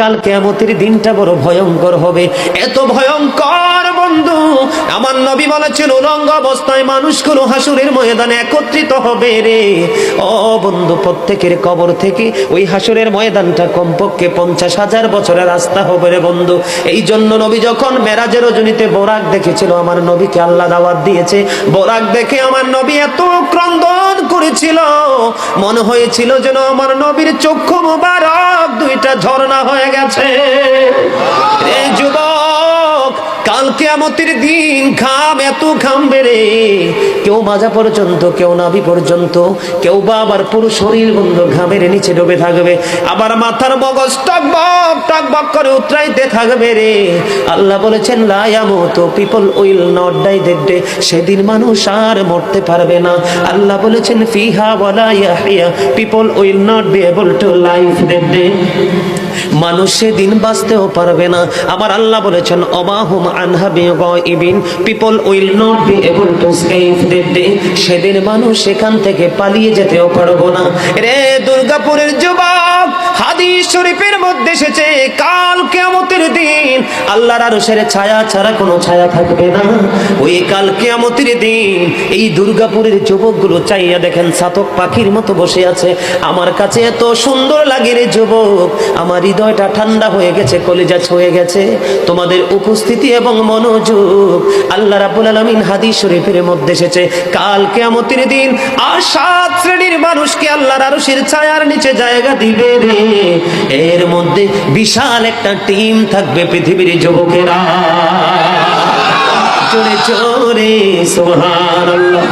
কাল কিয়ামতের দিনটা বড় ভয়ঙ্কর হবে, এত ভয়ঙ্কর বন্ধু। আমার নবী বলেছেন উলঙ্গ অবস্থায় মানুষগুলো হাসুরের ময়দানে একত্রিত হবে রে। ও বন্ধু, প্রত্যেকের কবর থেকে ওই হাসুরের ময়দানটা কমপক্ষে 50,000 বছরের রাস্তা হবে রে বন্ধু। এই জন্য নবী যখন মেরাজের রজনীতে বোরাক দেখেছিল, আমার নবীকে আল্লাহ দাওয়াত দিয়েছে, বোরাক দেখে আমার নবী এত ক্রন্দন করেছিল, মনে হয়েছিল যেন আমার নবীর চক্ষু মুবারক দুইটা ঝর্ণা হয়ে গেছে। এই যুবক, কাল কিয়ামতের দিন ঘাম এত ঘামবে রে, কেউ মাজা পর্যন্ত, কেউ নাভি পর্যন্ত, কেউ বা আবার পুরো শরীর বন্ধু ঘামের নিচে ডুবে থাকবে, আবার মাথার মগজ টকবক টকবক করে উতরাইতে থাকবে রে। আল্লাহ বলেছেন লা ইয়ামুতু, people will not die that day, সেদিন মানুষ আর মরতে পারবে না। আল্লাহ বলেছেন ফিহা ওয়ালা ইয়াহইয়া, people will not be able to live that day, মানুষ সেদিন বাঁচতেও পারবে না। আমার আল্লাহ বলেছেন অমাহুম আনহা বিগাইবিন, people will not be able to escape that day, সেদিন মানুষ সেখান থেকে পালিয়ে যেতেও পারবো না রে। দুর্গাপুরের যুবক, হাদিস শরীফের মধ্যে এসেছে কাল কিয়ামতের দিন আল্লাহর আরশের ছায়া ছাড়া কোনো ছায়া থাকবে না। ওই কাল কিয়ামতের দিন এই দুর্গাপুরের যুবকগুলো চাইয়া দেখেন চাতক পাখির মতো বসে আছে। আমার কাছে এত সুন্দর লাগে রে যুবক, আমার হৃদয়টা ঠান্ডা হয়ে গেছে, কলিজা ছুঁয়ে গেছে তোমাদের উপস্থিতি এবং মনোযোগ। আল্লাহ রাব্বুল আলামিন হাদিস শরীফের মধ্যে এসেছে কাল কিয়ামতের দিন আর 7 শ্রেণীর মানুষকে আল্লাহর আরশের ছায়ার নিচে জায়গা দিবে রে। এর মধ্যে বিশাল একটা টিম থাকবে পৃথিবীর যুবকেরা। জোরে জোরে সুবহানাল্লাহ।